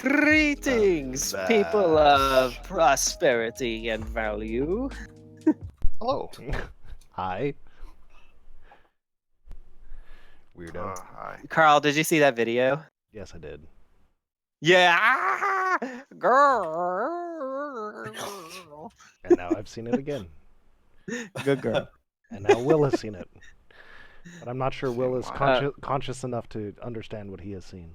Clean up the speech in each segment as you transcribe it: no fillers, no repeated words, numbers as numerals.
Greetings, people of prosperity and value. Hello. Hi. Weirdo. Hi. Carl, did you see that video? Yes, I did. Yeah, girl. And now I've seen it again. Good girl. And now Will has seen it. But I'm not sure Will is Seen conscious enough to understand what he has seen.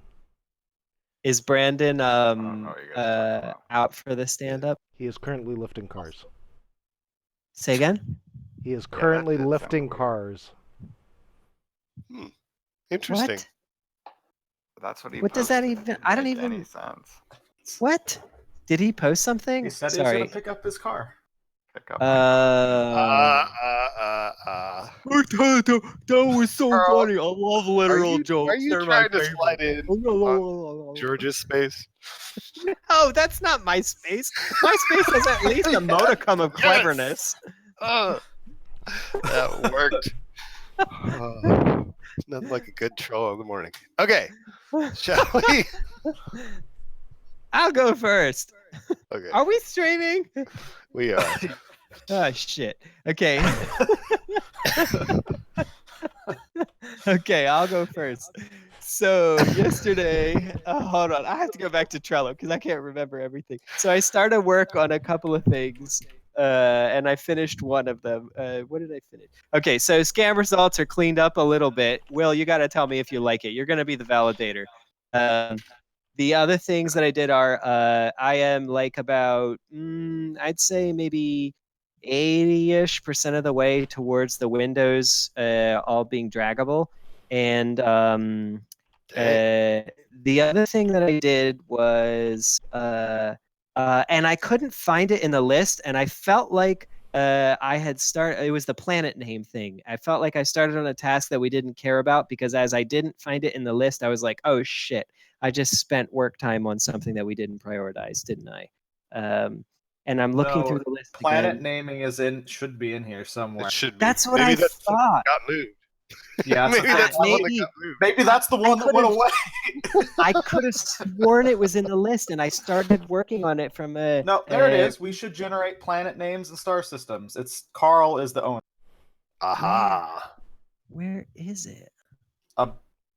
Is Brandon know what you guys are talking about. out for the stand-up? He is currently lifting cars. Say again? He is that currently did sound lifting weird. cars. Interesting. What? That's what he What does that posted. It even? didn't I don't make even. any sense. What? Did he post something? He said he was Sorry. going to pick up his car. Pick up my car. That was so Carl, funny. I love literal jokes. Are you They're my trying to favorite. slide in George's space? No, that's not my space. My space has at least a modicum of cleverness. That worked. Nothing like a good troll in the morning. Okay, shall we? I'll go first. Okay, Are we streaming? we are. Oh shit. Okay. Okay, I'll go first. So yesterday, hold on, I have to go back to Trello because I can't remember everything. So I started work on a couple of things, and I finished one of them. What did I finish? Okay, so scam results are cleaned up a little bit. Will, you got to tell me if you like it. You're going to be the validator. The other things that I did are I am like about, I'd say maybe 80-ish% of the way towards the windows all being draggable. And the other thing that I did was, and I couldn't find it in the list, and I felt like I had started, it was the planet name thing. I felt like I started on a task that we didn't care about because as I didn't find it in the list, I was like, oh shit, I just spent work time on something that we didn't prioritize, didn't I? And I'm looking through the list Planet again. naming should be in here somewhere. It should be. That's what Maybe I that's thought. got moved. Yeah, maybe that's the one that got moved. Maybe that's the one that went away. I could have sworn it was in the list, and I started working on it from a. No, there it is. We should generate planet names and star systems. It's Carl is the owner. Aha. Where is it?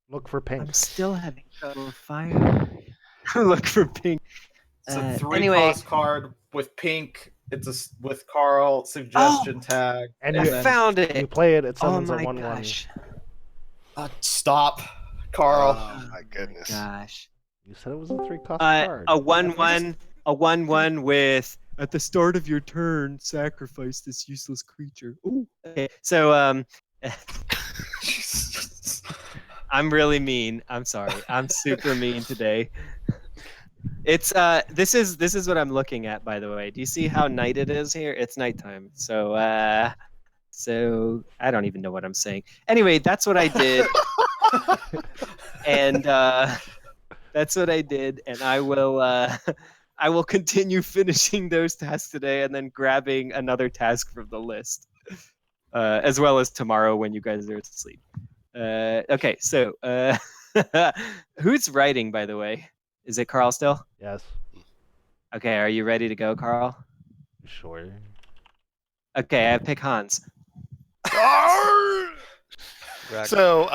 Look for pink. I'm still having trouble finding. Look for pink. It's a 3 anyway, cost card with pink. It's with Carl suggestion tag. And I you, found it. you play it, it Oh summons a my 1/1. gosh! Stop, Carl. Oh my goodness. Gosh. You said it was a 3-cost card. A 1/1 with at the start of your turn, sacrifice this useless creature. Ooh. Okay. So I'm really mean. I'm sorry. I'm super mean today. It's this is what I'm looking at, by the way. Do you see how night it is here? It's nighttime. So I don't even know what I'm saying. Anyway, that's what I did. And that's what I did, and I will continue finishing those tasks today and then grabbing another task from the list. As well as tomorrow when you guys are asleep. Okay, so who's writing, by the way? Is it Carl still? Yes. Okay, are you ready to go, Carl? Sure. Okay, I pick Hans. So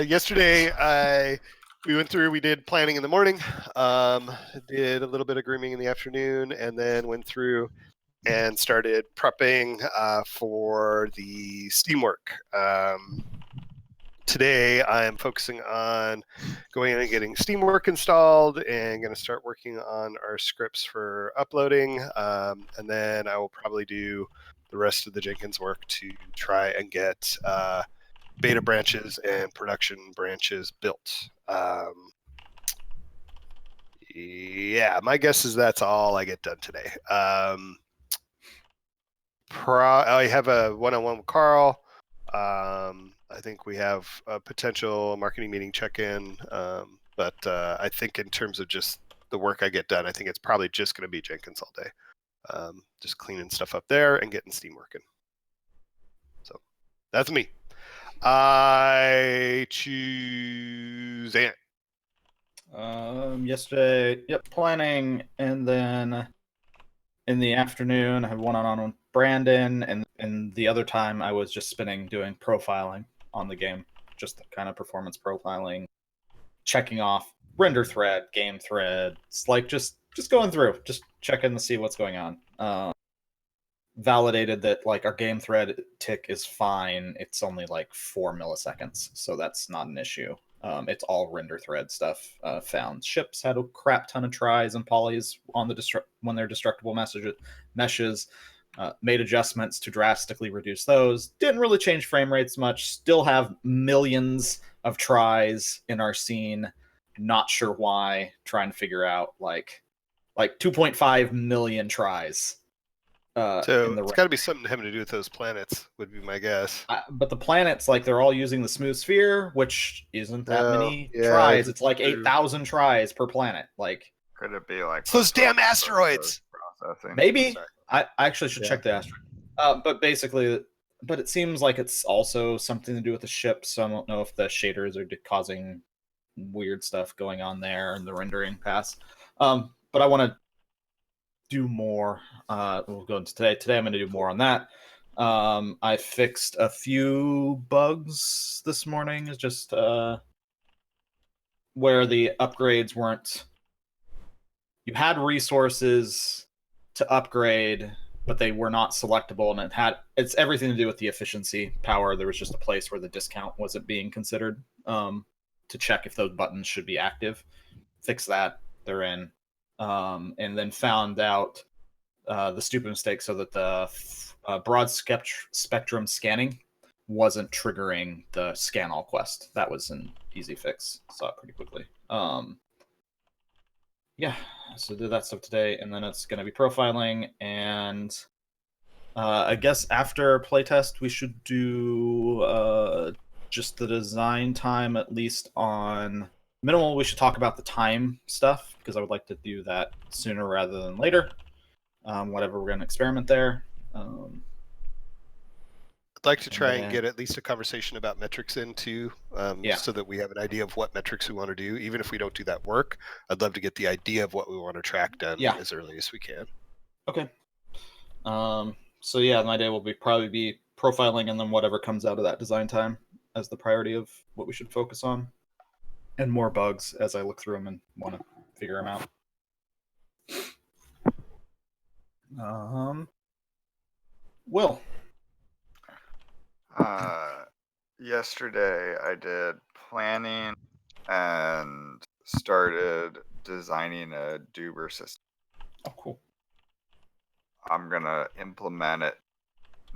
yesterday we went through. We did planning in the morning. Did a little bit of grooming in the afternoon, and then went through and started prepping for the Steam work. Today, I am focusing on going in and getting Steam work installed and going to start working on our scripts for uploading. And then I will probably do the rest of the Jenkins work to try and get beta branches and production branches built. Yeah, my guess is that's all I get done today. I have a one-on-one with Carl. I think we have a potential marketing meeting check-in, but I think in terms of just the work I get done, I think it's probably just going to be Jenkins all day. Just cleaning stuff up there and getting Steam working. So that's me. I choose Ant. Yesterday, yep, planning, and then in the afternoon I had one-on-one with Brandon, and the other time I was just spending doing profiling on the game, just the kind of performance profiling, checking off render thread, game thread. It's like just going through, just checking to see what's going on. Validated that like our game thread tick is fine. It's only like 4 milliseconds, so that's not an issue. It's all render thread stuff. Found ships had a crap ton of tries and polys on the when they're destructible meshes. Made adjustments to drastically reduce those. Didn't really change frame rates much. Still have millions of tries in our scene. Not sure why. Trying to figure out like 2.5 million tries. So it's got to be something having to do with those planets, would be my guess. But the planets, like, they're all using the smooth sphere, which isn't that many tries. It's like 8,000 tries per planet. Like, could it be like those damn asteroids? Processing? Maybe. I actually should check the asteroid. But basically, it seems like it's also something to do with the ship. So I don't know if the shaders are causing weird stuff going on there in the rendering pass. But I want to do more. We'll go into today. Today I'm going to do more on that. I fixed a few bugs this morning. It's just where the upgrades weren't. You had resources to upgrade, but they were not selectable, and it's everything to do with the efficiency power. There was just a place where the discount wasn't being considered to check if those buttons should be active. Fix that. They're in. And then found out the stupid mistake so that the broad spectrum scanning wasn't triggering the scan all quest. That was an easy fix. Saw it pretty quickly. Yeah, so did that stuff today, and then it's going to be profiling, and I guess after playtest we should do just the design time, at least on minimal. We should talk about the time stuff, because I would like to do that sooner rather than later. Whatever, we're going to experiment there. I'd like to try and get at least a conversation about metrics in too, so that we have an idea of what metrics we want to do. Even if we don't do that work, I'd love to get the idea of what we want to track done as early as we can. Okay. So yeah, my day will probably be profiling, and then whatever comes out of that design time as the priority of what we should focus on. And more bugs as I look through them and want to figure them out. Will. Yesterday I did planning and started designing a Duber system. Oh, cool. I'm gonna implement it.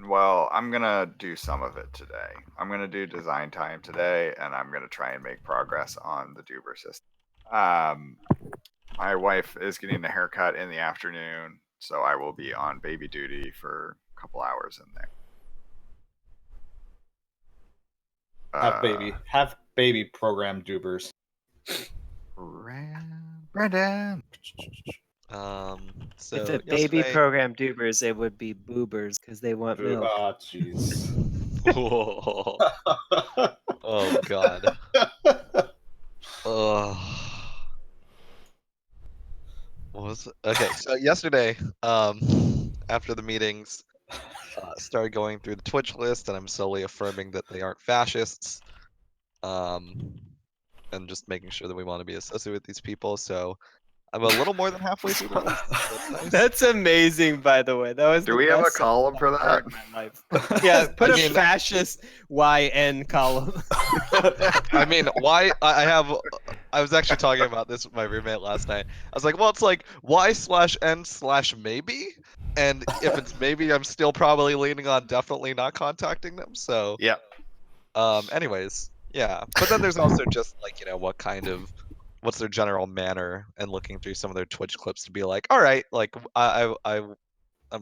Well, I'm gonna do some of it today. I'm gonna do design time today, and I'm gonna try and make progress on the Duber system. My wife is getting a haircut in the afternoon, so I will be on baby duty for a couple hours in there. Have baby program Dubers. Brandon. So if the baby program Dubers, it would be boobers because they want milk. Oh, jeez. Oh God. Okay, so yesterday, after the meetings, started going through the Twitch list, and I'm slowly affirming that they aren't fascists, and just making sure that we want to be associated with these people. So I'm a little more than halfway through the list. That's nice. That's amazing, by the way. That was. Do we have a column for that? In my life. Yeah, put a fascist YN column. I mean, I was actually talking about this with my roommate last night. I was like, well, it's like Y/N/maybe, and if it's maybe, I'm still probably leaning on definitely not contacting them. So yeah. Anyways, yeah. But then there's also just like, what's their general manner, and looking through some of their Twitch clips to be like, all right, like I'm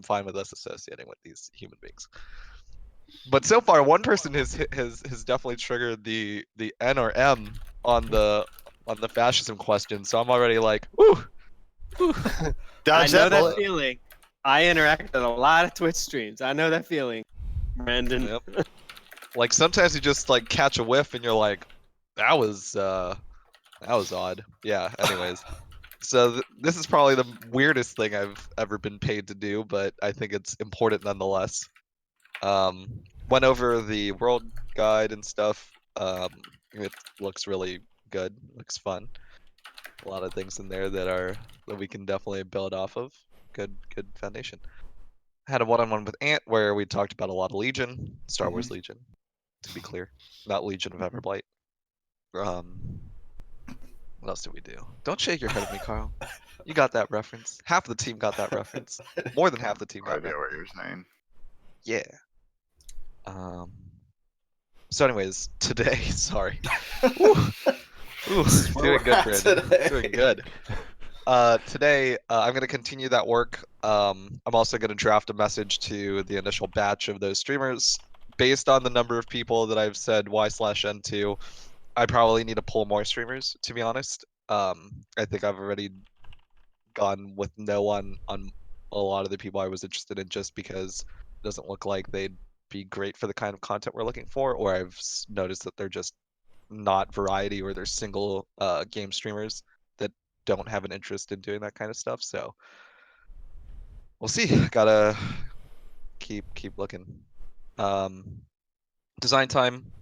fine with us associating with these human beings. But so far, one person has definitely triggered the N or M on the fascism question. So I'm already like, ooh. I know that feeling. I interact with a lot of Twitch streams. I know that feeling, Brandon. Yep. Like sometimes you just like catch a whiff, and you're like, that was That was odd. Yeah. Anyways, so this is probably the weirdest thing I've ever been paid to do, but I think it's important nonetheless. Went over the world guide and stuff. It looks really good. Looks fun. A lot of things in there that we can definitely build off of. Good foundation. Had a one-on-one with Ant where we talked about a lot of Legion, Star Wars Legion, to be clear, not Legion of Everblight. What else did we do? Don't shake your head at me, Carl. You got that reference. Half of the team got that reference. More than half the team No got idea that. what you're saying. Yeah. So anyways, today, sorry. Ooh, doing good, Brandon. Doing good. Today, I'm gonna continue that work. I'm also gonna draft a message to the initial batch of those streamers. Based on the number of people that I've said Y/N to, I probably need to pull more streamers, to be honest. I think I've already gone with no one on a lot of the people I was interested in just because it doesn't look like they'd be great for the kind of content we're looking for, or I've noticed that they're just not variety or they're single game streamers that don't have an interest in doing that kind of stuff. So we'll see. Gotta keep looking. Design time,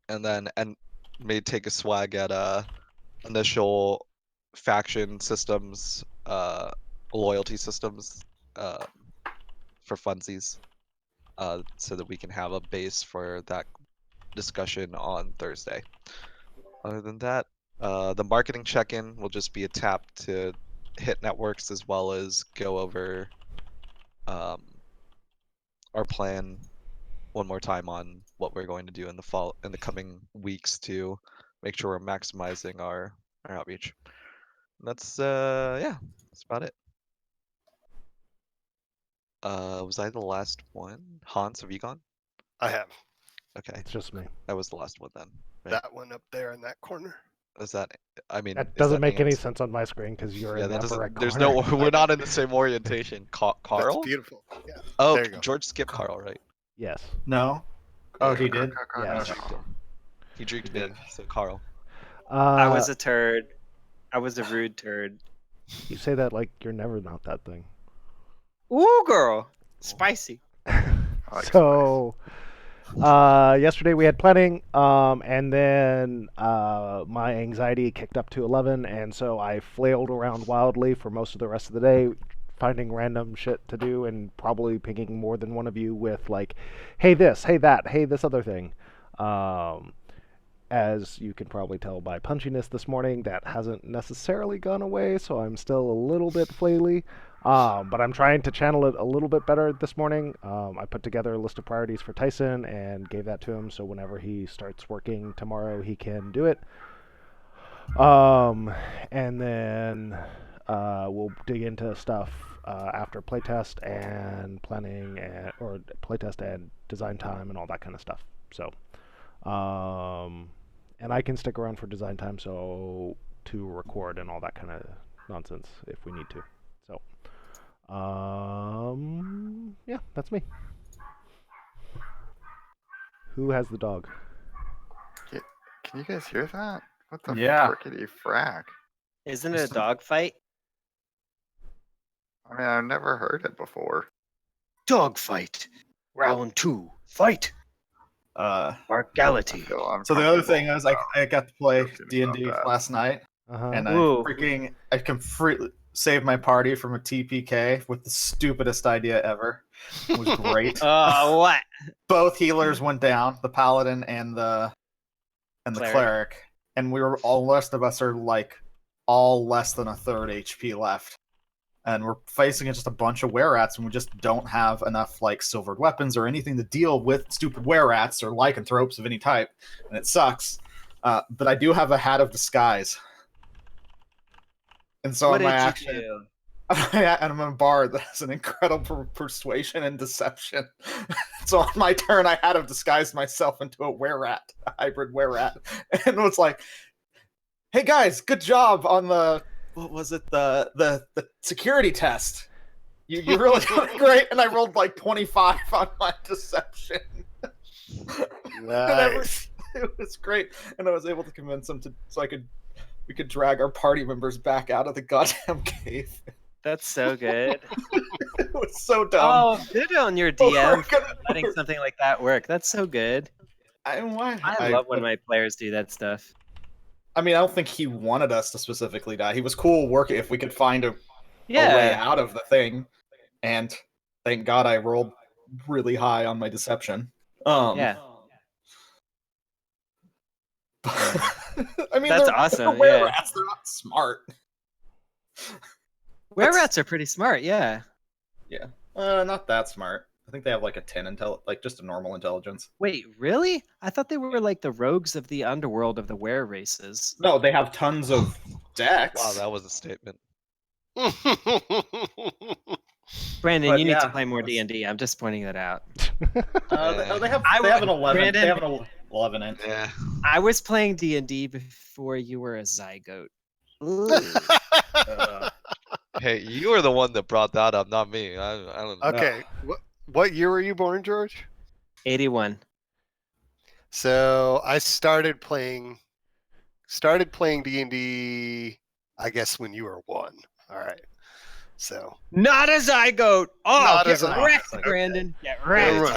and then may take a swag at initial faction systems, loyalty systems, for funsies, so that we can have a base for that discussion on Thursday. Other than that, the marketing check-in will just be a tap to hit networks as well as go over our plan one more time on what we're going to do in the coming weeks to make sure we're maximizing our outreach. And that's yeah, that's about it. Was I the last one? Hans, have you gone? I have Okay, It's just me. that was the last one then. Right? that one up there in that corner. Is that? I mean, That is doesn't make any Ant? sense on my screen because you're Yeah, in the that upper doesn't. right There's corner. no. We're not in the same orientation. That's Carl? beautiful. Yeah. Oh, There you go. George skipped Carl, right? Yes. No. Oh, Yeah, he did. Yes. He dreked him. He dreked He me. did. So Carl. I was a turd. I was a rude turd. You say that like you're never not that thing. Ooh, girl, spicy. like So, yesterday we had planning, and then my anxiety kicked up to 11, and so I flailed around wildly for most of the rest of the day, finding random shit to do, and probably pinging more than one of you with like, "Hey this, hey that, hey this other thing." As you can probably tell by punchiness this morning, that hasn't necessarily gone away, so I'm still a little bit flaily. But I'm trying to channel it a little bit better this morning. I put together a list of priorities for Tyson and gave that to him, so whenever he starts working tomorrow, he can do it. And then we'll dig into stuff after playtest and planning, or playtest and design time and all that kind of stuff. So, and I can stick around for design time, so to record and all that kind of nonsense if we need to. So, yeah, that's me. Who has the dog? Can you guys hear that? What the Yeah. frickety frack? Isn't it a dog fight? I mean, I've never heard it before. Dog fight. Round 2. Fight. I Bargality. feel So the other uncomfortable thing is, I got to play joking about D&D that. last night, and Ooh. I completely saved my party from a TPK with the stupidest idea ever. It was great. Oh, what? Both healers went down, the paladin and the cleric, and all the rest of us are like all less than a third HP left. And we're facing just a bunch of were-rats, and we just don't have enough like silvered weapons or anything to deal with stupid were-rats or lycanthropes of any type, and it sucks. But I do have a hat of disguise, and so What on my did you action, do? and I'm a bard that has an incredible persuasion and deception. So on my turn, I had to disguise myself into a were-rat, a hybrid were-rat, and it was like, "Hey guys, good job on the." What was it? The security test. You're really doing great, and I rolled like 25 on my deception. Nice. It was great, and I was able to convince him so I could we could drag our party members back out of the goddamn cave. That's so good. It was so dumb. Oh, good on your But DM we're for gonna- letting something like that work. That's so good. I love when my players do that stuff. I mean, I don't think he wanted us to specifically die. He was cool working if we could find a way Yeah. out of the thing. And thank God I rolled really high on my deception. Yeah. I mean, That's they're awesome, were yeah. rats. They're not smart. Were rats are pretty smart, yeah. Yeah. Not that smart. I think they have like a 10 like just a normal intelligence. Wait, really? I thought they were like the rogues of the underworld of the were races. No, they have tons of dex. Wow, that was a statement. Brandon, But you need to yeah, play more that's- D&D. I'm just pointing that out. They have I they have would- an 11. Brandon- They have an 11 inch. Yeah. I was playing D&D before you were a zygote. Hey, you were the one that brought that up, not me. I don't know. Okay. What year were you born, George? 81. So I started playing D&D, I guess, when you were 1. All right. So Not a zygote! Oh, Not a get zygote. wrecked, Okay. Brandon. Get Wait, wrecked.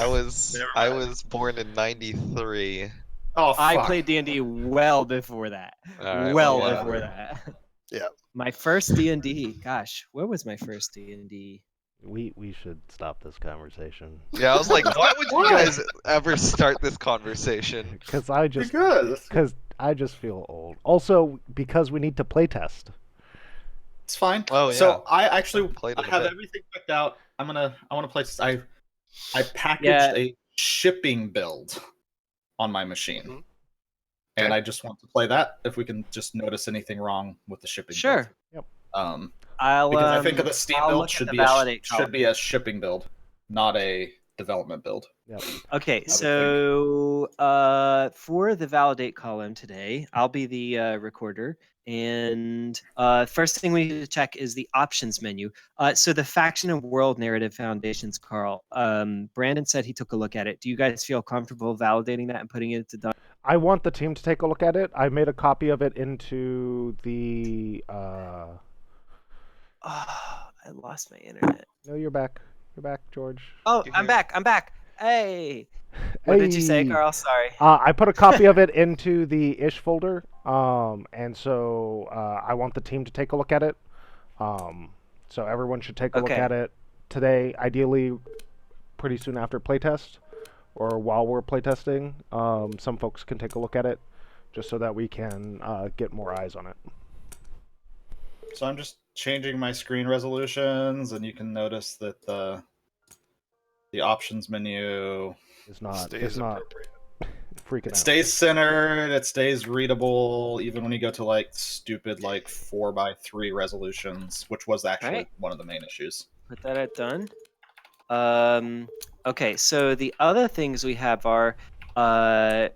I was born in '93. Oh, I fuck. played D&D well before that. Alright, well well, before whatever. that. Yeah. My first D&D. Gosh, where was my first D&D? We should stop this conversation Yeah, I was like, why would you guys ever start this conversation? because I just feel old. Also, because we need to playtest. It's fine. Oh, So yeah. I actually Played it a have bit. everything picked out. I want to play. I packaged Yeah. a shipping build on my machine, Mhm. and Okay. I just want to play that. If we can just notice anything wrong with the shipping. Sure. Build. I'll Because I think of the Steam I'll build look at should the be validate should be a shipping build, not a development build. Okay, would so for the validate column today, I'll be the recorder. And first thing we need to check is the options menu. So the faction and world narrative foundations, Carl. Brandon said he took a look at it. Do you guys feel comfortable validating that and putting it to done? I want the team to take a look at it. I made a copy of it into the. Oh, I lost my internet. No, you're back. You're back, George. Oh, You I'm here? back. I'm back. Hey. What did you say, Hey. Carl? Sorry. I put a copy of it into the ish folder, and so I want the team to take a look at it. So everyone should take a look Okay. at it today, ideally pretty soon after playtest, or while we're playtesting. Some folks can take a look at it, just so that we can get more eyes on it. So I'm just changing my screen resolutions, and you can notice that the options menu It's not Stays appropriate. freaking it out. stays centered, it stays readable, even when you go to like stupid like 4:3 resolutions, which was actually Right. one of the main issues. Put that at done. Okay, so the other things we have are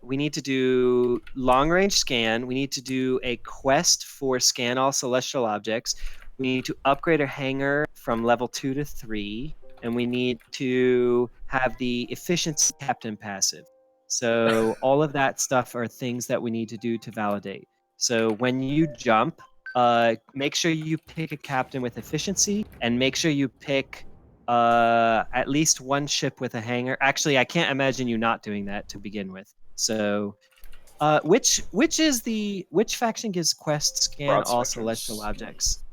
we need to do long range scan. We need to do a quest for scan all celestial objects. We need to upgrade our hangar from level 2 to 3. And we need to have the efficiency captain passive. So all of that stuff are things that we need to do to validate. So when you jump, make sure you pick a captain with efficiency, and make sure you pick at least one ship with a hangar. Actually, I can't imagine you not doing that to begin with. So, which faction gives quest scan Broad all spectrums. celestial objects?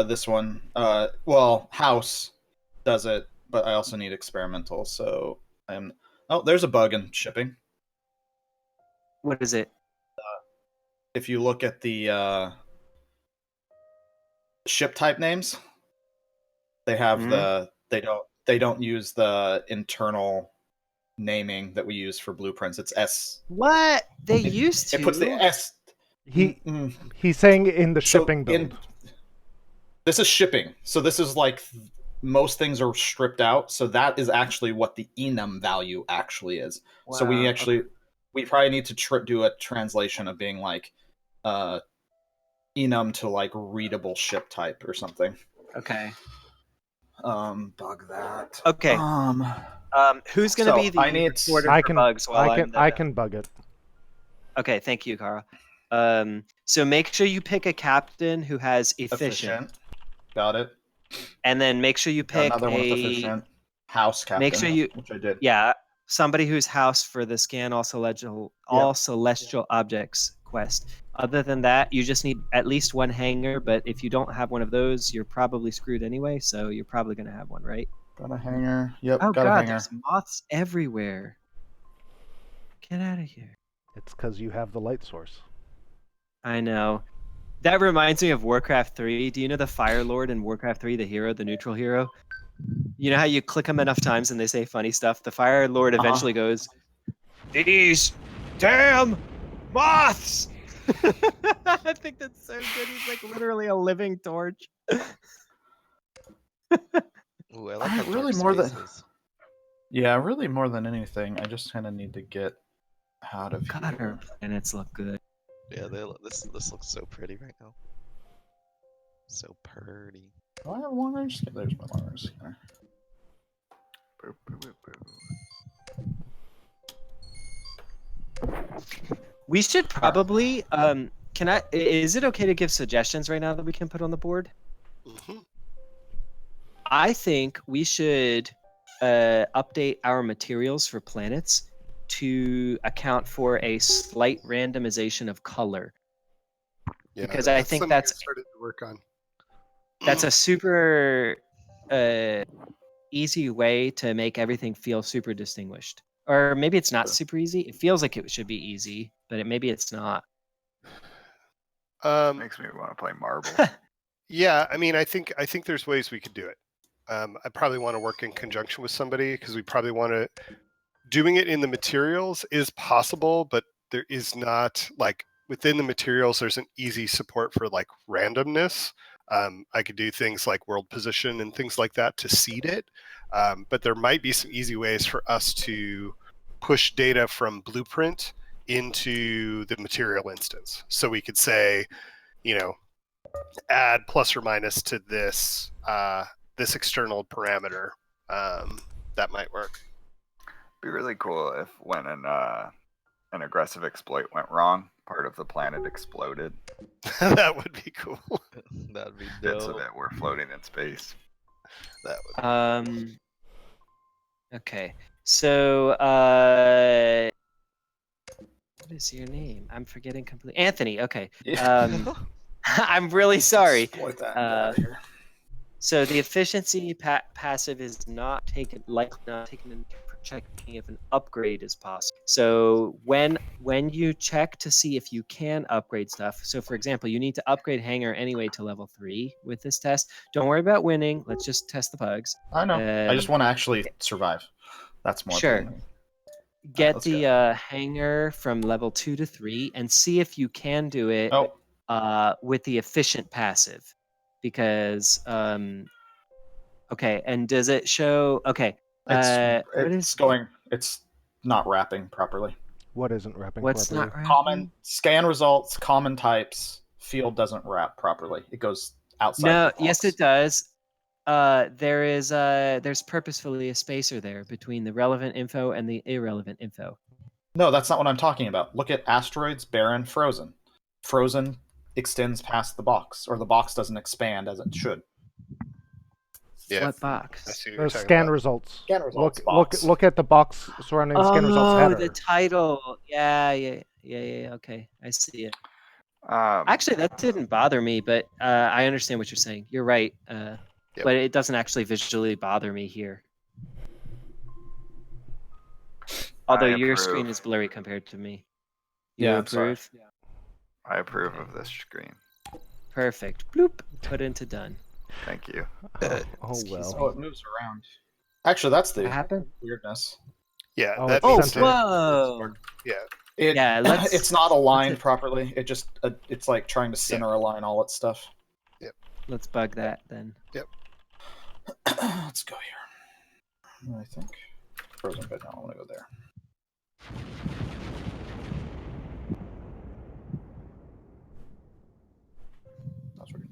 This one, well, House does it, but I also need experimental. So I'm. Oh, there's a bug in shipping. What is it? If you look at the ship type names, they have they don't use the internal naming that we use for blueprints. It's S. What they used to? It puts the S. He's saying in the So shipping build. This is shipping. So this is like most things are stripped out. So that is actually what the enum value actually is. So we Wow, actually we probably need to do a translation of being like enum to like readable ship type or something. Okay. Bug that. Okay. Who's gonna So, be the I need- recorder I for can bugs while I'm the... I can bug it. Okay, thank you, Carl. So make sure you pick a captain who has efficient, Got it. and then make sure you Got pick another one with efficient. House captain. Make sure you, which I did. yeah, somebody whose house for the scan all celestial objects quest. Other than that, you just need at least one hanger. But if you don't have one of those, you're probably screwed anyway. So you're probably gonna have one, right? Got a hanger. Yep. Oh got a God, hanger. there's moths everywhere. Get out of here. It's because you have the light source. I know. That reminds me of Warcraft 3. Do you know the Fire Lord in Warcraft 3, the hero, the neutral hero? You know how you click them enough times and they say funny stuff? The Fire Lord eventually goes, "These damn moths!" I think that's so good. He's like literally a living torch. Ooh, I like how really dark more than space is. Yeah, really more than anything, I just kind of need to get out of God, here. our planets look good. Yeah, this looks so pretty right now. So pretty. Do I have a long range scanner? There's my long range scanner. Boop, boop, boop, boop. We should probably is it okay to give suggestions right now that we can put on the board? Mhm. I think we should update our materials for planets to account for a slight randomization of color. Yeah, Because I think something that's I started to work on. that's a super easy way to make everything feel super distinguished. Or maybe it's not super easy. It feels like it should be easy, but maybe it's not. Makes me want to play marble. Yeah, I mean, I think there's ways we could do it. I probably want to work in conjunction with somebody because we probably want to. Doing it in the materials is possible, but there is not like within the materials. There's an easy support for like randomness. I could do things like world position and things like that to seed it, but there might be some easy ways for us to push data from blueprint into the material instance. So we could say, add plus or minus to this this external parameter. That might work. Be really cool if when an aggressive exploit went wrong, part of the planet exploded. That would be cool. That'd be Bits of dope. it were floating in space. That would. Okay. So what is your name? I'm forgetting completely. Anthony. Okay. I'm really sorry. Exploit that and get out of here. So the efficiency passive is not taken into checking if an upgrade is possible. So when you check to see if you can upgrade stuff, so for example, you need to upgrade Hanger anyway to level 3 with this test. Don't worry about winning. Let's just test the bugs. I know. I just want to actually survive. That's more Sure. important. Get let's the go. Hanger from level 2 to 3 and see if you can do it with the efficient passive. Because okay, and does it show It's not wrapping properly. What isn't wrapping what's properly? not wrapping? Common scan results, common types, field doesn't wrap properly. It goes outside the box. Yes it does. There's purposefully a spacer there between the relevant info and the irrelevant info. No, that's not what I'm talking about. Look at asteroids, barren, frozen. Frozen extends past the box, or the box doesn't expand as it should. Yeah. What box? I see what you're talking Scan about. results. Scan results box. Look at the box surrounding the scan results header. The title. Yeah. Okay, I see it. Um, Actually, that didn't bother me, but I understand what you're saying. You're right. But it doesn't actually visually bother me here. Although your screen is blurry compared to me. You approve? I approve of this screen. Perfect. Bloop. Put into done. Thank you. Oh well. Oh, it moves around. Actually, that's the What happened? weirdness. Yeah. Oh, that it's means center. Whoa! Yeah, let's. It's not aligned properly. It just it's like trying to center align all its stuff. Let's bug that then. Let's go here. I think frozen bed. Now I want to go there. That's weird.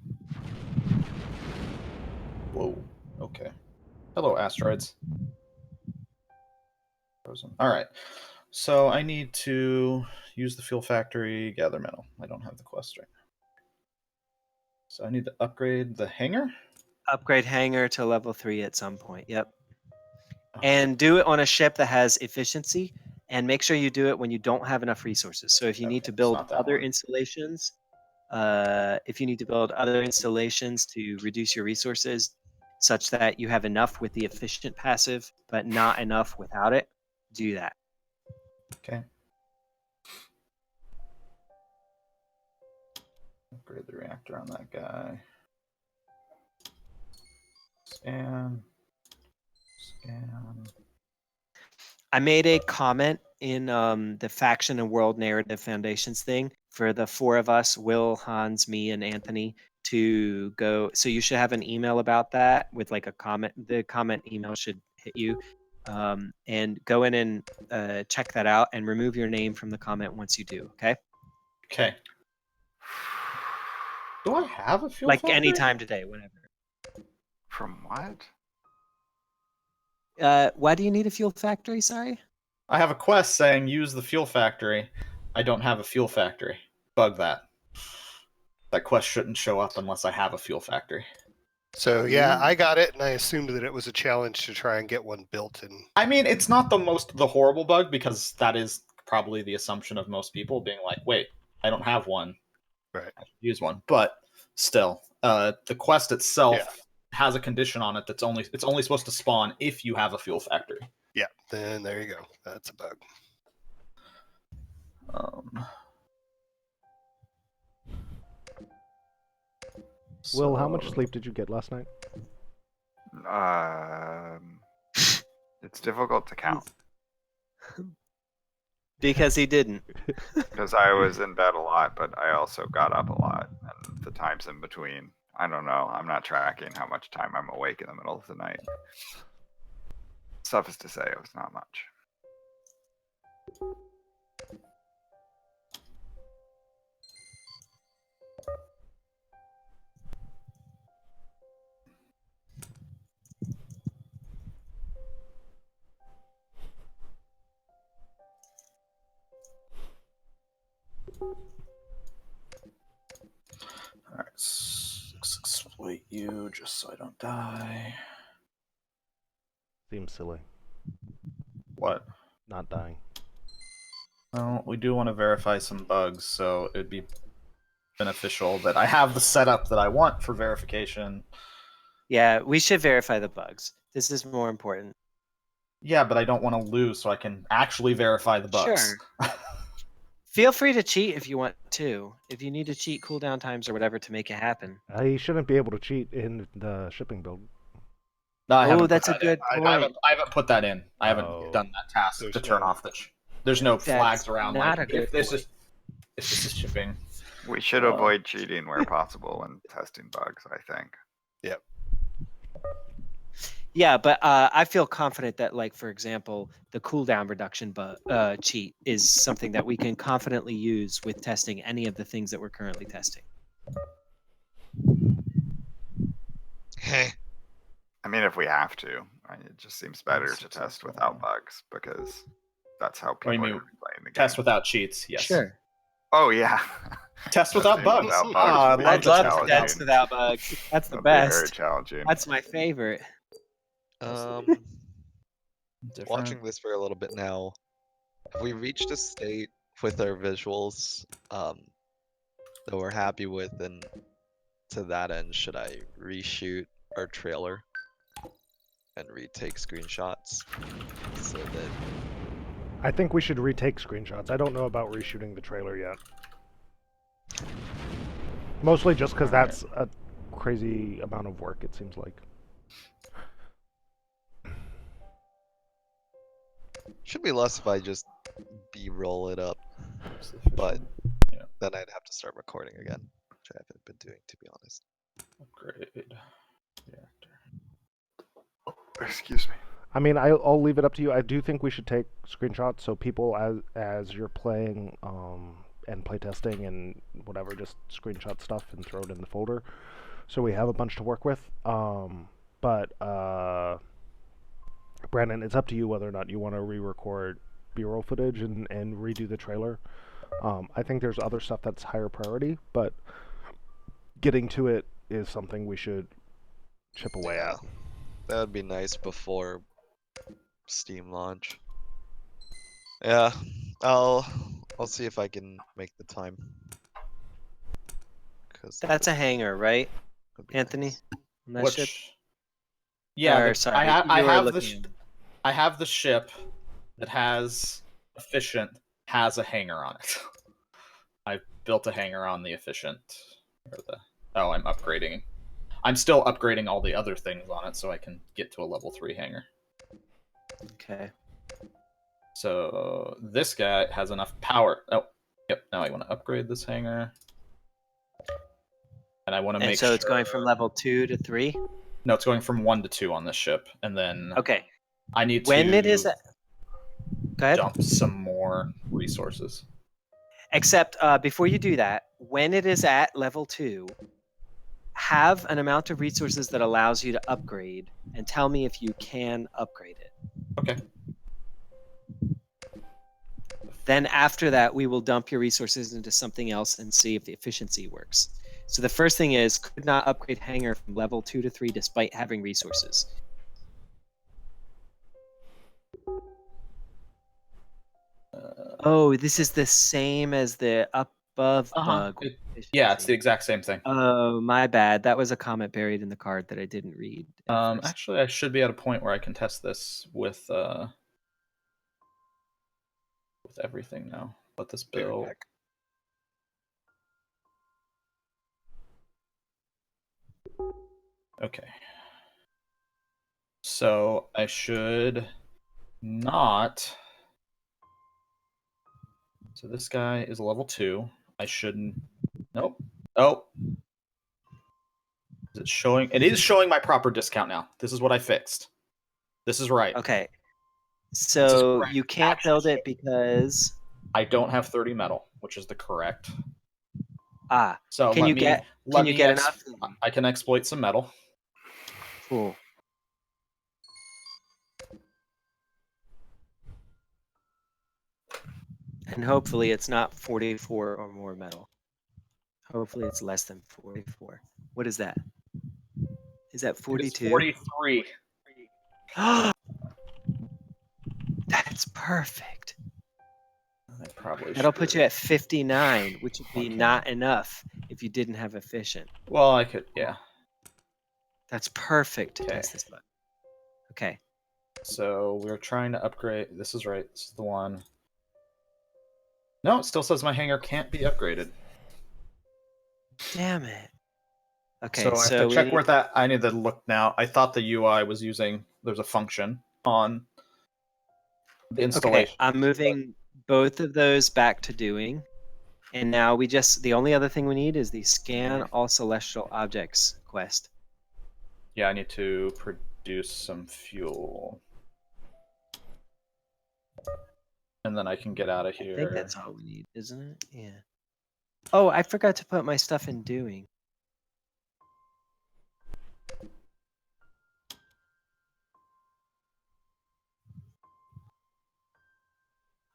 Whoa. Okay. Hello, asteroids. Frozen. All right. So I need to use the fuel factory, gather metal. I don't have the quest right now. So I need to upgrade the hangar. Upgrade hangar to level 3 at some point. Yep. And do it on a ship that has efficiency, and make sure you do it when you don't have enough resources. So if you need to build other installations, to reduce your resources such that you have enough with the efficient passive, but not enough without it, do that. Okay. Upgrade the reactor on that guy. Scan. I made a comment in the Faction and World Narrative Foundations thing for the 4 of us, Will, Hans, me, and Anthony, to go. So you should have an email about that with like a comment. The comment email should hit you. And go in and check that out and remove your name from the comment once you do, okay? Okay. Do I have a fuel Like factory? anytime today, whenever. From what? Why do you need a fuel factory? Sorry. I have a quest saying use the fuel factory. I don't have a fuel factory. Bug that. That quest shouldn't show up unless I have a fuel factory. So yeah, I got it, and I assumed that it was a challenge to try and get one built. And I mean, it's not the horrible bug, because that is probably the assumption of most people, being like, wait, I don't have one. Right. I should use one. But still, the quest itself has a condition on it that's only supposed to spawn if you have a fuel factory. Yeah, then there you go. That's a bug. Will, how much sleep did you get last night? It's difficult to count Because he didn't. because I was in bed a lot, but I also got up a lot, and the times in between, I don't know. I'm not tracking how much time I'm awake in the middle of the night. Suffice to say, it was not much. Alright, exploit you just so I don't die. Seems silly. What? Not dying. Well, we do want to verify some bugs, so it'd be beneficial that I have the setup that I want for verification. Yeah, we should verify the bugs. This is more important. Yeah, but I don't want to lose, so I can actually verify the bugs. Sure. Feel free to cheat if you want to. If you need to cheat cooldown times or whatever to make it happen. He shouldn't be able to cheat in the shipping build. No, I haven't that's put a that in. good point. I haven't put that in. I haven't Oh. done that task There's to turn no- off the. There's no That's flags around. not Like, a good if this point. is shipping. We should avoid cheating where possible when testing bugs, I think. Yeah, but I feel confident that, like, for example, the cooldown reduction cheat is something that we can confidently use with testing any of the things that we're currently testing. Hey. I mean, if we have to, it just seems better to test without bugs because that's how people you are mean playing the game. Test without cheats. Yes. Sure. Oh yeah. Test without Testing bugs. without bugs Ah, would be I I'd love love to to test test without bugs. That's the That'd be very best. challenging. That's my favorite. Watching this for a little bit now, have we reached a state with our visuals that we're happy with, and to that end, should I reshoot our trailer and retake screenshots so that I think we should retake screenshots. I don't know about reshooting the trailer yet. Mostly just because that's a crazy amount of work, it seems like. should be less if I just B-roll it up, but then I'd have to start recording again, which I haven't been doing, to be honest. Upgrade. Excuse me. I mean, I'll leave it up to you. I do think we should take screenshots so people, as you're playing and playtesting and whatever, just screenshot stuff and throw it in the folder, so we have a bunch to work with. But Brandon, it's up to you whether or not you want to re-record B-roll footage and redo the trailer. I think there's other stuff that's higher priority, but getting to it is something we should chip away Yeah. at. That would be nice before Steam launch. Yeah, I'll see if I can make the time. Cause That's a hanger, right, that'd be Anthony? nice. On that ship? Which? Yeah, Or, the, sorry, I you were have looking the I have the ship that has efficient has a hangar on it. I built a hangar on the efficient. Or the oh, I'm upgrading. I'm still upgrading all the other things on it so I can get to a level 3 hangar. Okay. So this guy has enough power. Oh, yep. Now I want to upgrade this hangar, and I want to And make so sure. it's going from level 2 to 3? No, it's going from 1 to 2 on this ship, and then Okay. I need When to it is go ahead. dump some more resources. Except before you do that, when it is at level 2, have an amount of resources that allows you to upgrade, and tell me if you can upgrade it. Okay. Then after that, we will dump your resources into something else and see if the efficiency works. So the first thing is, could not upgrade hangar from level 2 to 3 despite having resources. Oh, this is the same as the above bug. Yeah, it's the exact same thing. Oh, my bad. That was a comment buried in the card that I didn't read. Actually, I should be at a point where I can test this with everything now. Let this Be right build. back. Okay. So I should not. So this guy is level 2. I shouldn't. Nope. Oh. Is it showing? It is showing my proper discount now. This is what I fixed. This is right. Okay. So you can't build it because I don't have 30 metal, which is the correct. So can you get enough? I can exploit some metal. Cool. And hopefully it's not 44 or more metal. Hopefully it's less than 44. What is that? Is that 42? 43. That's perfect. Probably that'll put you at 59, which would be not enough if you didn't have efficient. Well, I could, yeah. That's perfect to test this button. Okay. So we're trying to upgrade. This is right. This is the one. No, it still says my hangar can't be upgraded. Damn it. Okay, so I have to check where that. I need to look now. I thought the UI was using. There's a function on the installation. Okay, I'm moving both of those back to doing. And now we just, the only other thing we need is the scan all celestial objects quest. Yeah, I need to produce some fuel. And then I can get out of here. I think that's all we need, isn't it? Yeah. Oh, I forgot to put my stuff in doing.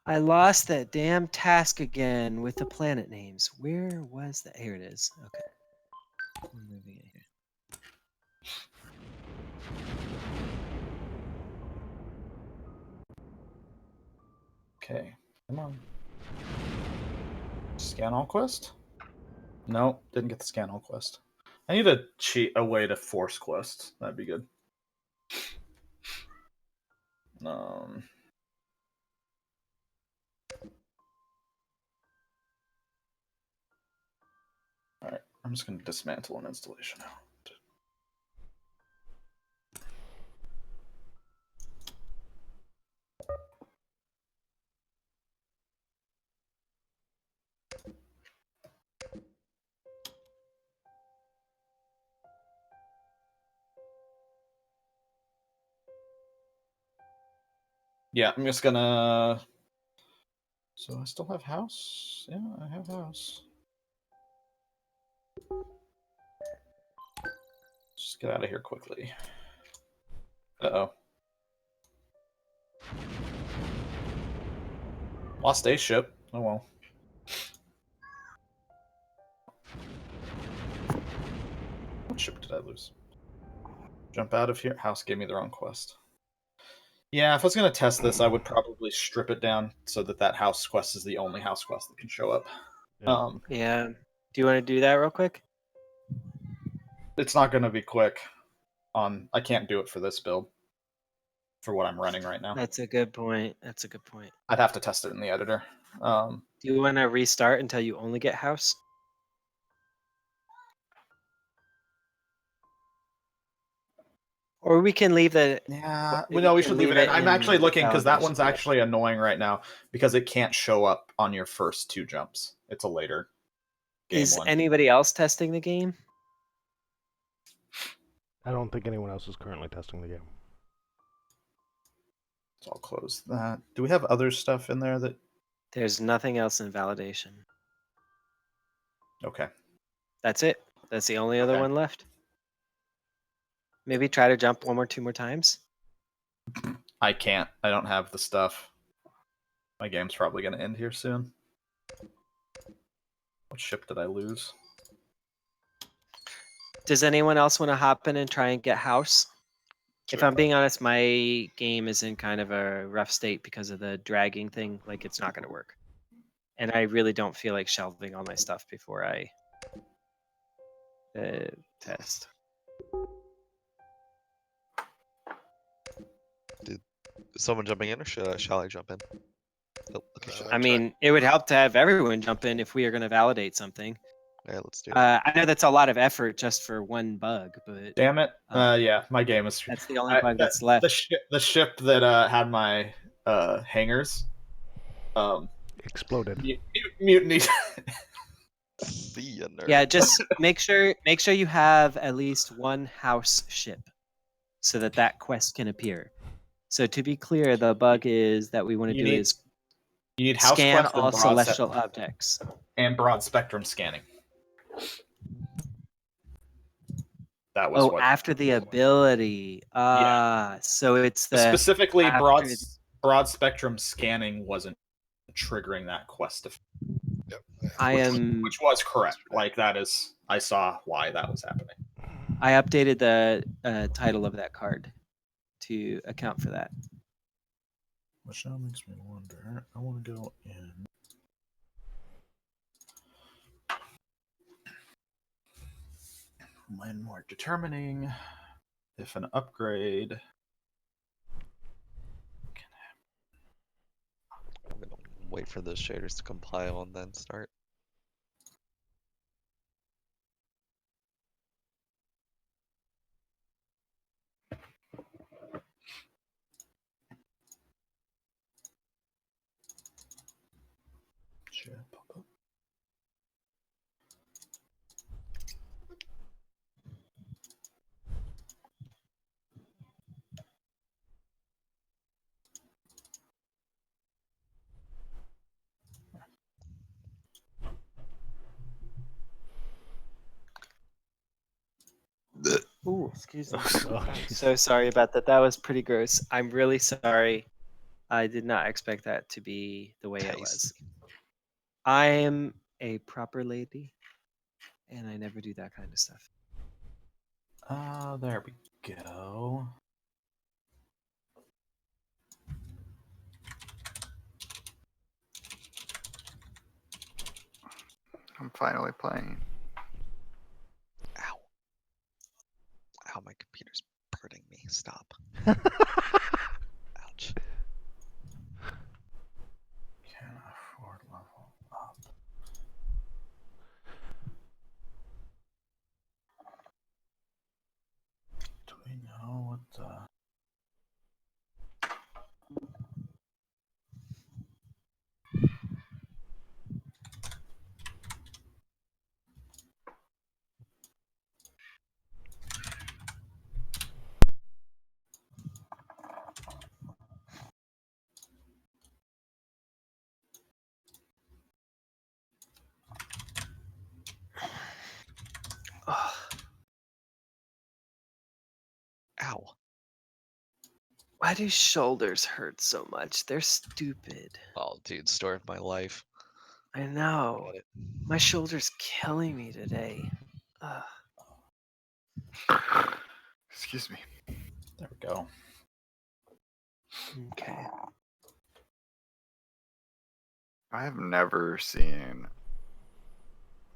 I lost that damn task again with the planet names. Where was that? Here it is. Okay. I'm moving it here. Okay, come on. Scan all quest? No, didn't get the scan all quest. I need to cheat a way to force quest. That'd be good. Alright, I'm just going to dismantle an installation now. Yeah, I'm just gonna. So I still have house? Yeah, I have house. Just get out of here quickly. Uh-oh. Lost a ship. Oh well. What ship did I lose? Jump out of here. House gave me the wrong quest. Yeah, if I was going to test this, I would probably strip it down so that house quest is the only house quest that can show up. Yeah. Yeah. Do you want to do that real quick? It's not going to be quick. I can't do it for this build. For what I'm running right now. That's a good point. That's a good point. I'd have to test it in the editor. Do you want to restart until you only get house? Or we can leave the. Yeah, maybe no, we can should leave it in. I'm actually in looking because that validation. one's actually annoying right now because it can't show up on your first 2 jumps. It's a later game Is one. anybody else testing the game? I don't think anyone else is currently testing the game. So I'll close that. Do we have other stuff in there that? There's nothing else in validation. Okay. That's it. That's the only other Okay. one left. Maybe try to jump 1 or 2 more times. I can't. I don't have the stuff. My game's probably going to end here soon. What ship did I lose? Does anyone else want to hop in and try and get house? If Sure. I'm being honest, my game is in kind of a rough state because of the dragging thing. Like, it's not going to work. And I really don't feel like shelving all my stuff before I test. Is someone jumping in, or shall I jump in? Oh, okay, Uh, sure. I mean, it would help to have everyone jump in if we are going to validate something. Yeah, let's do it. I know that's a lot of effort just for one bug, but Damn it. Uh, Yeah, my game is. that's the only bug that's left. The ship that had my hangars Exploded. mutiny. See ya, nerd. Yeah, just make sure you have at least one house ship so that quest can appear. So to be clear, the bug is that we want to You do need- is You need house scan quest all and celestial objects. and broad spectrum scanning. That was what After the ability. So it's the specifically after- broad spectrum scanning wasn't triggering that quest, Yep. I am. which was correct. Like that is, I saw why that was happening. I updated the title of that card to account for that. Which now makes me wonder. I want to go in. When we're determining if an upgrade I'm gonna wait for those shaders to compile and then start. should pop up. Ooh, excuse me. Oh, I'm jeez. so sorry about that. That was pretty gross. I'm really sorry. I did not expect that to be the way it was. Tasty. I am a proper lady, and I never do that kind of stuff. There we go. I'm finally playing. Ow. Ow, my computer's hurting me. Stop. Ouch. Can afford level up. Do we know what the? Ow. Why do shoulders hurt so much? They're stupid. Oh, dude, story of my life. I know. Get it. My shoulder's killing me today. Ugh. Excuse me. There we go. Okay. I have never seen.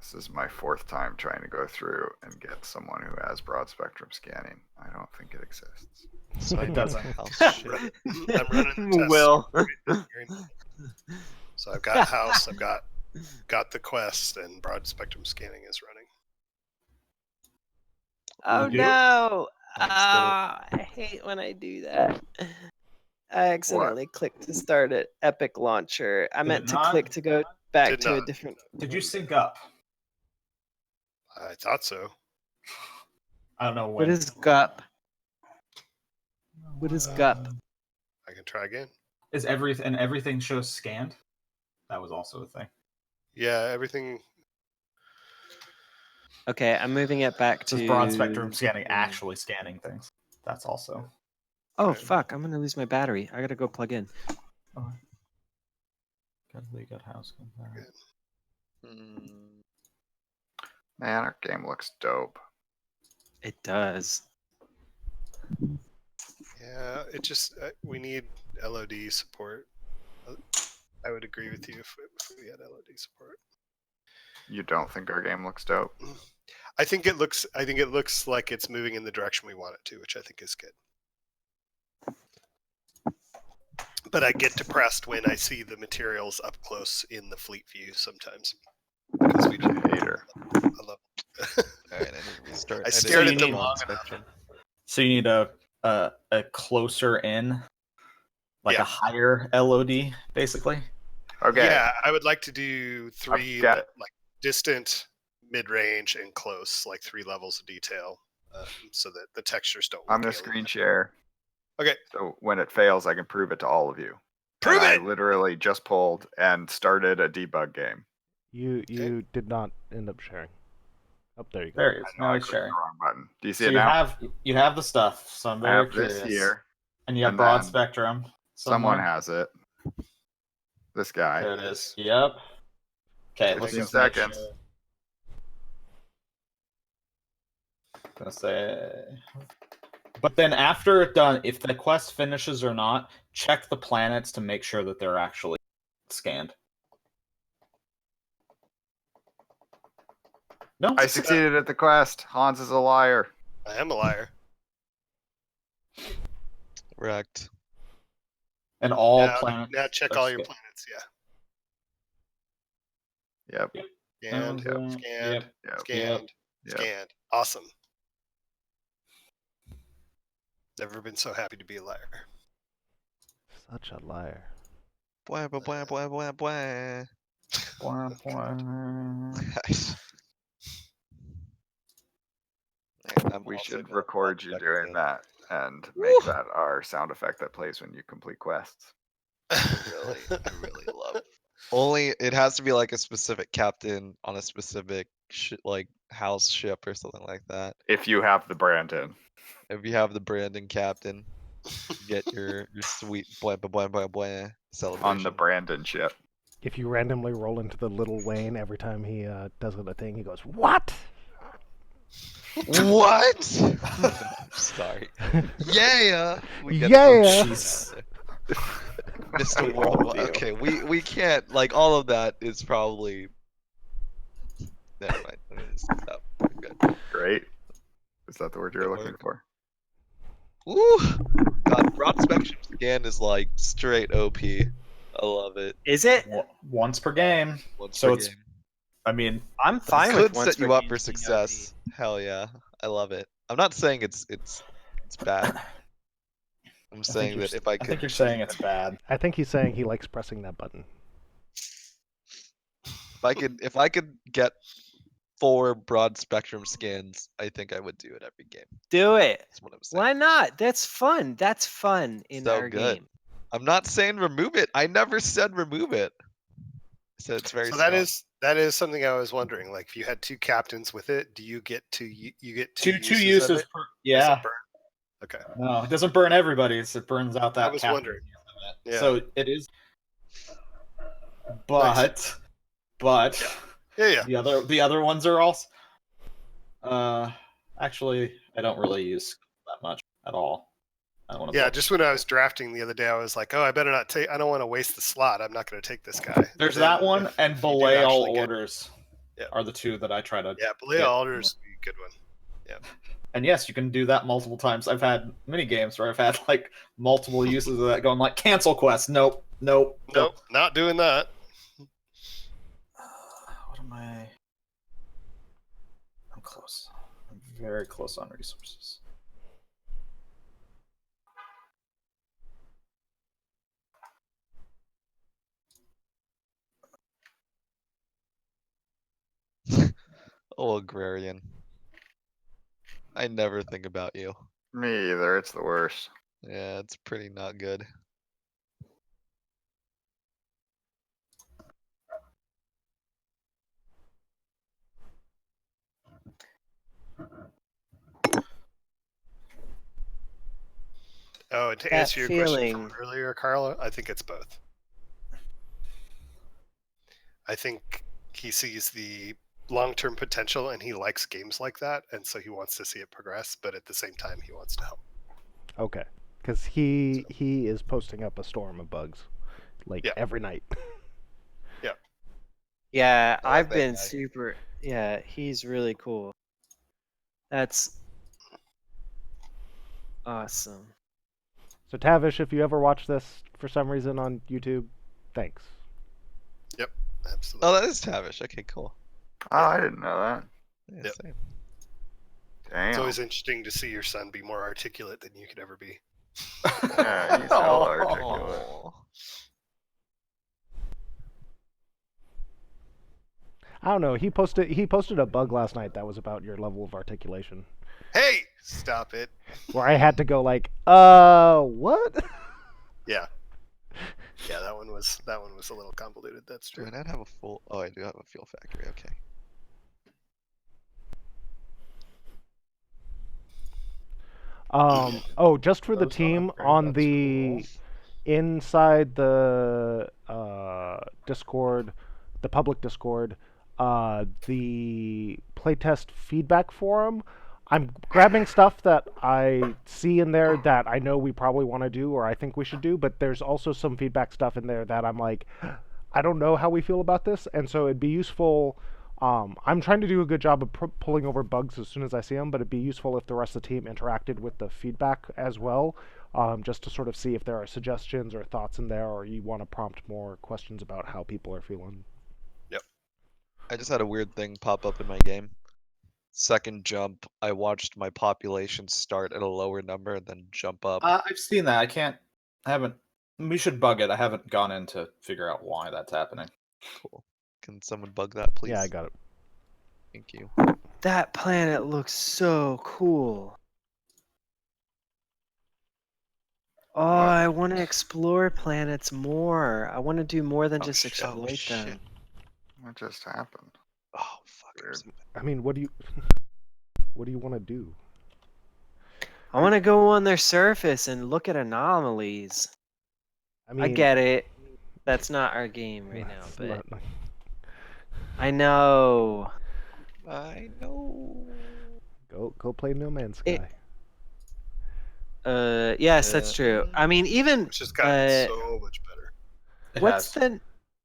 This is my 4th time trying to go through and get someone who has broad spectrum scanning. I don't think it exists. So It doesn't. house shit. I'm running the test. Will. So I've got house, I've got the quest, and broad spectrum scanning is running. Oh You do? no! Mine's I hate when I do that. I accidentally clicked to start at Epic Launcher. I meant it to not? click to go back Did to a not. different. Did you sync up? I thought so. I don't know when. What is GUP? What is GUP? I can try again. Is everything shows scanned? That was also a thing. Yeah, everything. Okay, I'm moving it back It to says broad spectrum scanning, actually scanning things. That's also. Oh fuck! I'm gonna lose my battery. I gotta go plug in. Oh. Got house. Man, our game looks dope. It does. Yeah, it just we need LOD support. I would agree with you if we had LOD support. You don't think our game looks dope? I think it looks like it's moving in the direction we want it to, which I think is good. But I get depressed when I see the materials up close in the fleet view sometimes. Because we don't Hater. I love Alright, I need to restart. I didn't stared see at the them broad long spectrum. So you need a closer in, like Yeah. a higher LOD, basically. Okay. Yeah, I would like to do 3 got- like distant, mid-range, and close, like 3 levels of detail, so that the textures don't. I'm gonna look screen alien. share. Okay, So when it fails, I can prove it to all of you. prove And it. I literally just pulled and started a debug game. You did not end up sharing. Oh, there you go. There it is. I know Now I he's clicked sharing. the wrong button. Do you see So it you now? have the stuff. So I'm I very have curious. this here. And you have and broad then spectrum. Someone somewhere. has it. This guy. There it is. Yep. Okay, let's 15 just make seconds. sure. Gonna say. But then after it's done, if the quest finishes or not, check the planets to make sure that they're actually scanned. No, I succeeded at the quest. Hans is a liar. I am a liar. Wrecked. and all now, planets. now check are all your scanned. planets. Yep. Yeah. Scanned. Yep. Scanned. Yep. Scanned. Yep. Scanned. Awesome. Never been so happy to be a liar. Such a liar. Blah, blah, blah, blah, blah, blah. Blah, blah. We Also should gonna record you check doing again. that and Woo! make that our sound effect that plays when you complete quests. I really love. Only it has to be like a specific captain on a specific like house ship or something like that. If you have the Brandon. If you have the Brandon captain, get your sweet blah blah blah blah blah celebration. On the Brandon ship. If you randomly roll into the little Wayne every time he does a thing, he goes, "What?" What? Sorry. Yeah. We get Yeah. Jeez. Mr. All of Worldwide. you. Okay, we can't like all of that is probably. Never mind. I'm gonna stop. We're good. Great. Is that the word you're Good looking work. for? Woo! God, broad spectrum scan is like straight OP. I love it. Is it? Once per game. Once So per it's- game. I mean, I'm fine Could with once set you per up game for being success. Hell yeah, I love it. I'm not saying it's bad. I'm saying that if I I could, think you're saying it's bad. I think he's saying he likes pressing that button. if I could get 4 broad spectrum scans, I think I would do it every game. Do it. That's what I'm saying. Why not? That's fun. That's fun in So our good. game. I'm not saying remove it. I never said remove it. I said it's very So strong. that is something I was wondering. Like, if you had 2 captains with it, do you get you get two Two uses of uses it per. as a Yeah. burn? Okay. No, it doesn't burn everybody's. It burns out that. I was caffeine wondering. in it. Yeah. So it is. But Yeah. the other ones are also. Actually, I don't really use that much at all. I don't want to. Yeah, just when I was drafting the other day, I was like, "Oh, I better not take. I don't want to waste the slot. I'm not going to take this guy." There's Then that one if and you do belay all actually get- orders. Yeah. Are the two that I try to. Yeah, belay get. all orders would be a good one. And yes, you can do that multiple times. I've had many games where I've had like multiple uses of that going like cancel quest. Nope. Nope, not doing that. What am I? I'm close. I'm very close on resources. Oh, agrarian. I never think about you. Me either. It's the worst. Yeah, it's pretty not good. Oh, and to That answer your question feeling. from earlier, Carla, I think it's both. I think he sees the long-term potential and he likes games like that, and so he wants to see it progress, but at the same time he wants to help. Okay, because he is posting up a storm of bugs, like Yeah. every night. Yeah, I like I've that been guy. super. Yeah, he's really cool. That's awesome. So Tavish, if you ever watch this for some reason on YouTube, thanks. Absolutely. Oh, that is Tavish. Okay, cool. Oh, I didn't know that. Yeah, Yep. same. Damn. It's always interesting to see your son be more articulate than you could ever be. Yeah, he's hella articulate. Aw. I don't know. He posted a bug last night that was about your level of articulation, Hey, stop it. where I had to go like, what? Yeah. Yeah, that one was a little convoluted. That's Do true. I not have a full? Oh, I do have a fuel factory. Okay. Oh, just for the Those don't team upgrade, on that's the cool. inside the Discord, the public Discord, the playtest feedback forum. I'm grabbing stuff that I see in there that I know we probably want to do or I think we should do, but there's also some feedback stuff in there that I'm like, I don't know how we feel about this, and so it'd be useful. I'm trying to do a good job of pulling over bugs as soon as I see them, but it'd be useful if the rest of the team interacted with the feedback as well, just to sort of see if there are suggestions or thoughts in there, or you want to prompt more questions about how people are feeling. I just had a weird thing pop up in my game. Second jump, I watched my population start at a lower number and then jump up. I've seen that. I haven't. We should bug it. I haven't gone in to figure out why that's happening. Cool. Can someone bug that, please? Yeah, I got it. Thank you. That planet looks so cool. Oh, I want to explore planets more. I want to do more than Oh, just shit. exploit shit. them. What just happened? Oh fuck. I'm Weird. so I mean, what do you want to do? I want to go on their surface and look at anomalies. I mean, I get it. That's not our game right now, that's but not- I know. I know. go play No Man's Sky. Yes, that's true. I mean, even Which has gotten so much better. It what's has.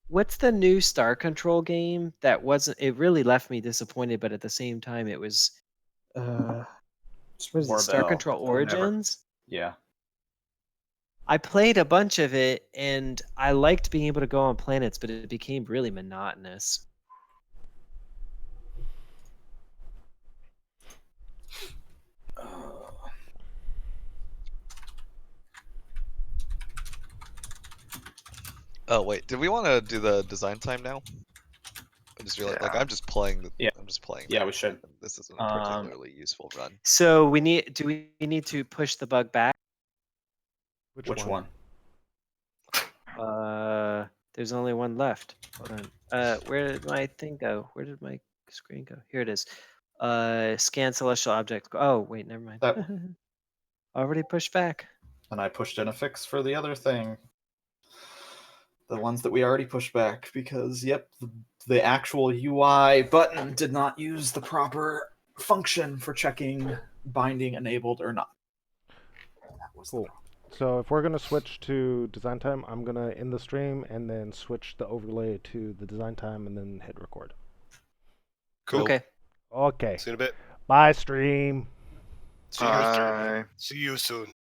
what's the new Star Control game that wasn't? It really left me disappointed, but at the same time, it was. What is it? Star Wardell. Control I've never- Origins. Yeah. I played a bunch of it, and I liked being able to go on planets, but it became really monotonous. Oh wait, did we want to do the design time now? I just realized, like, Yeah. I'm just playing. Yeah. I'm just playing. Yeah, that. we should. This isn't a particularly useful run. So do we need to push the bug back? Which one? There's only one left. Hold on. Where did my thing go? Where did my screen go? Here it is. Scan celestial object. Oh, wait, never mind. That- Already pushed back. And I pushed in a fix for the other thing. The ones that we already pushed back because, yep, the actual UI button did not use the proper function for checking binding enabled or not. That was Cool. the problem. So if we're gonna switch to design time, I'm gonna end the stream and then switch the overlay to the design time and then hit record. Cool. Okay. Okay. See you in a bit. Bye, stream. See you, Bye. see you soon.